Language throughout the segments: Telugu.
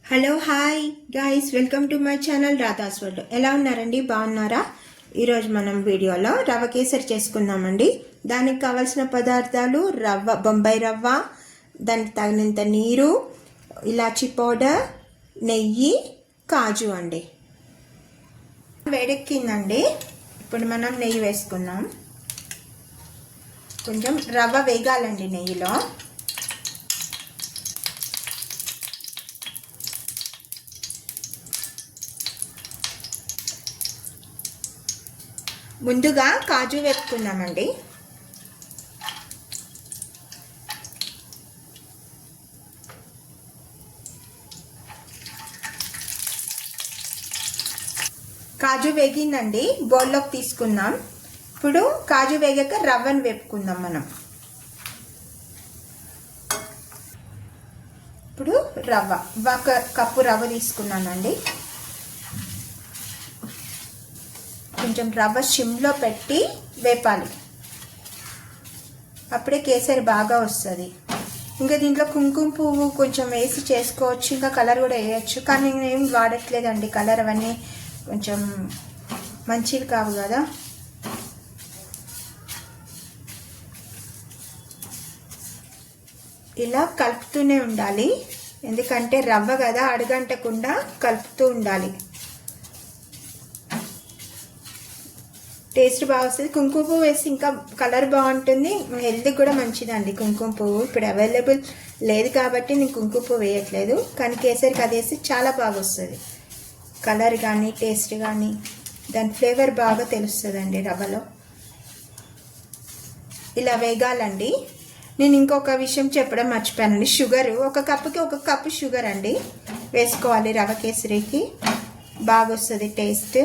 Hello hi guys, welcome to my channel Radha's world. ఎలా ఉన్నారండి? బాగున్నారా? ఈరోజు మనం వీడియోలో రవ్వ కేసరి చేసుకుందామండి. దానికి కావాల్సిన పదార్థాలు రవ్వ, బొంబాయి రవ్వ, దానికి తగినంత నీరు, ఇలాచీ పౌడర్, నెయ్యి, కాజు అండి. వేడెక్కిందండి. ఇప్పుడు మనం నెయ్యి వేసుకుందాం. కొంచెం రవ్వ వేగాలండి నెయ్యిలో. ముందుగా కాజు వేపుకుందామండి. కాజు వేగిందండి, బౌల్లోకి తీసుకుందాం. ఇప్పుడు కాజు వేగాక రవ్వను వేపుకుందాం మనం. ఇప్పుడు రవ్వ, 1 కప్పు రవ్వ తీసుకున్నానండి. కొంచెం రవ్వ సిమ్లో పెట్టి వేపాలి, అప్పుడే కేసరి బాగా వస్తుంది. ఇంకా దీంట్లో కుంకుమ పువ్వు కొంచెం వేసి చేసుకోవచ్చు, ఇంకా కలర్ కూడా వేయచ్చు. కానీ నేనేం వాడట్లేదండి కలర్, అవన్నీ కొంచెం మంచివి కావు కదా. ఇలా కలుపుతూనే ఉండాలి, ఎందుకంటే రవ్వ కదా, అడుగంటకుండా కలుపుతూ ఉండాలి. టేస్ట్ బాగా వస్తుంది. కుంకుమ పువ్వు వేసి ఇంకా కలర్ బాగుంటుంది, హెల్త్కి కూడా మంచిదండి కుంకుమ పువ్వు. ఇప్పుడు అవైలబుల్ లేదు కాబట్టి నేను కుంకుమ పువ్వు వేయట్లేదు, కానీ కేసరికి అది వేసి చాలా బాగా వస్తుంది. కలర్ కానీ టేస్ట్ కానీ దాని ఫ్లేవర్ బాగా తెలుస్తుందండి రవ్వలో. ఇలా వేగాలండి. నేను ఇంకొక విషయం చెప్పడం మర్చిపోయానండి, షుగరు 1 కప్పుకి 1 కప్పు షుగర్ అండి వేసుకోవాలి. రవ్వ కేసరికి బాగా వస్తుంది టేస్ట్.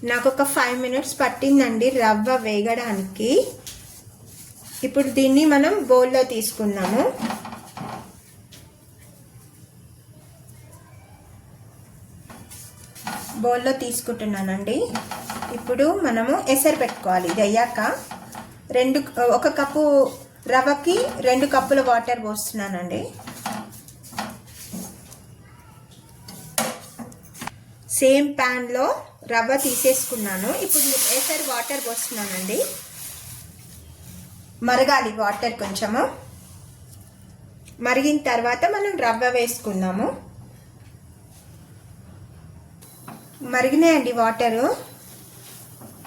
నాకు ఒక 5 మినిట్స్ పట్టిందండి రవ్వ వేగడానికి. ఇప్పుడు దీన్ని మనం బౌల్లో తీసుకుందాము. బౌల్లో తీసుకుంటున్నానండి. ఇప్పుడు మనము ఎసరు పెట్టుకోవాలి. ఇది అయ్యాక 1 కప్పు రవ్వకి 2 కప్పుల వాటర్ పోస్తున్నానండి. సేమ్ ప్యాన్లో రవ్వ తీసేసుకున్నాను. ఇప్పుడు ఎసరు వాటర్ పోస్తున్నానండి. మరగాలి వాటర్ కొంచెము. మరిగిన తర్వాత మనం రవ్వ వేసుకుందాము. మరిగినాయండి వాటరు.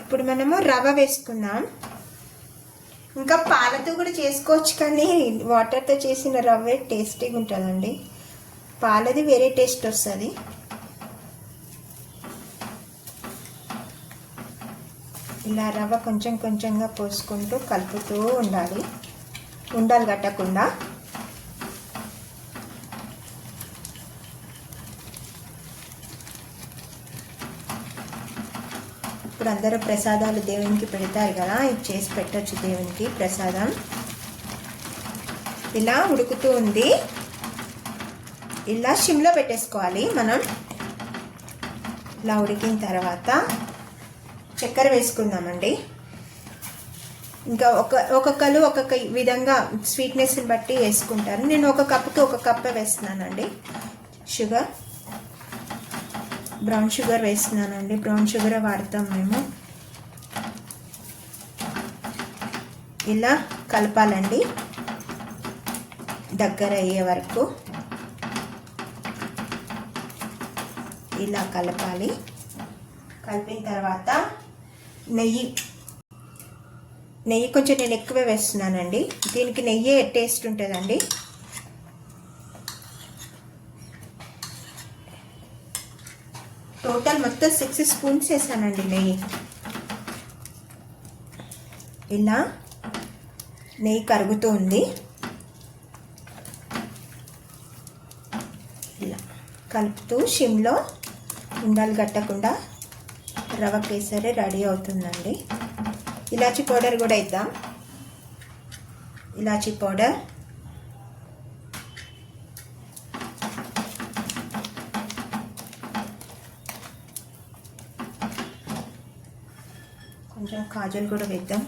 ఇప్పుడు మనము రవ్వ వేసుకుందాం. ఇంకా పాలతో కూడా చేసుకోవచ్చు, కానీ వాటర్తో చేసిన రవ్వే టేస్టీగా ఉంటుందండి. పాలది వేరే టేస్ట్ వస్తుంది. ఇలా రవ్వ కొంచెం కొంచెంగా పోసుకుంటూ కలుపుతూ ఉండాలి, ఉండలు కట్టకుండా. ఇప్పుడు అందరూ ప్రసాదాలు దేవునికి పెడతారు కదా, ఇది చేసి పెట్టచ్చు దేవునికి ప్రసాదం. ఇలా ఉడుకుతూ ఉంది. ఇలా సిమ్లో పెట్టేసుకోవాలి మనం. ఇలా ఉడికిన తర్వాత చక్కెర వేసుకుందామండి. ఇంకా ఒక్కొక్కరు ఒక్కొక్క విధంగా స్వీట్నెస్ని బట్టి వేసుకుంటారు. నేను 1 కప్పుకి 1 కప్పే వేస్తున్నానండి. షుగర్, బ్రౌన్ షుగర్ వేస్తున్నానండి. బ్రౌన్ షుగరే వాడతాం మేము. ఇలా కలపాలండి దగ్గర అయ్యే వరకు. ఇలా కలపాలి. కలిపిన తర్వాత నెయ్యి కొంచెం నేను ఎక్కువే వేస్తున్నానండి. దీనికి నెయ్యే టేస్ట్ ఉంటుందండి. టోటల్ మొత్తం 6 స్పూన్స్ వేసానండి నెయ్యి. ఇలా నెయ్యి కరుగుతూ ఉంది. ఇలా కలుపుతూ సిమ్లో ఉండలు కట్టకుండా రవ్వ కేసరి రెడీ అవుతుందండి. ఇలాచీ పౌడర్ కూడా వేద్దాం. ఇలాచీ పౌడర్, కొంచెం కాజల్ కూడా వేద్దాం.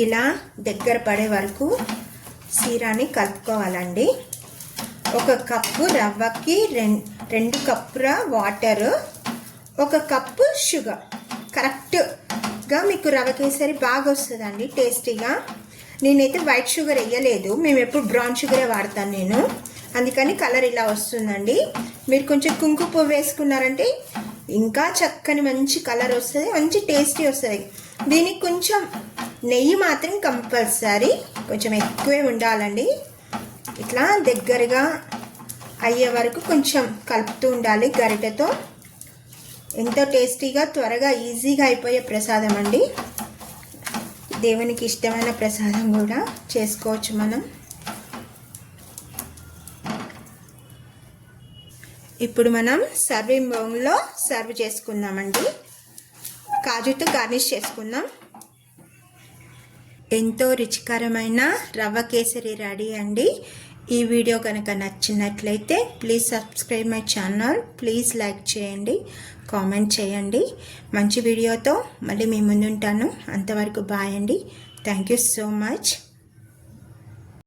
ఇలా దగ్గర పడే వరకు సీరాని కలుపుకోవాలండి. 1 కప్పు రవ్వకి 2 కప్పుల వాటర్, 1 కప్పు షుగర్. కరెక్ట్గా మీకు రవ కేసరి బాగా వస్తుందండి, టేస్టీగా. నేనైతే వైట్ షుగర్ వేయలేదు, మేము ఎప్పుడు బ్రౌన్ షుగరే వాడతాను నేను, అందుకని కలర్ ఇలా వస్తుందండి. మీరు కొంచెం కుంకుమ పువ్వు వేసుకున్నారంటే ఇంకా చక్కని మంచి కలర్ వస్తుంది, మంచి టేస్టీ వస్తుంది. దీనికి కొంచెం నెయ్యి మాత్రం కంపల్సరీ కొంచెం ఎక్కువే ఉండాలండి. ఇట్లా దగ్గరగా అయ్యే వరకు కొంచెం కలుపుతూ ఉండాలి గరిటెతో. ఎంతో టేస్టీగా త్వరగా ఈజీగా అయిపోయే ప్రసాదం అండి. దేవునికి ఇష్టమైన ప్రసాదం కూడా చేసుకోవచ్చు మనం. ఇప్పుడు మనం సర్వింగ్ బౌల్లో సర్వ్ చేసుకుందామండి. కాజుతో గార్నిష్ చేసుకుందాం. ఎంతో రుచికరమైన రవ్వ కేసరి రెడీ అండి. ఈ వీడియో కనుక నచ్చినట్లయితే please subscribe my channel, please like చేయండి, కామెంట్ చేయండి. మంచి వీడియోతో మళ్ళీ మీ ముందుంటాను. అంతవరకు బాయ్ అండి. Thank you so much.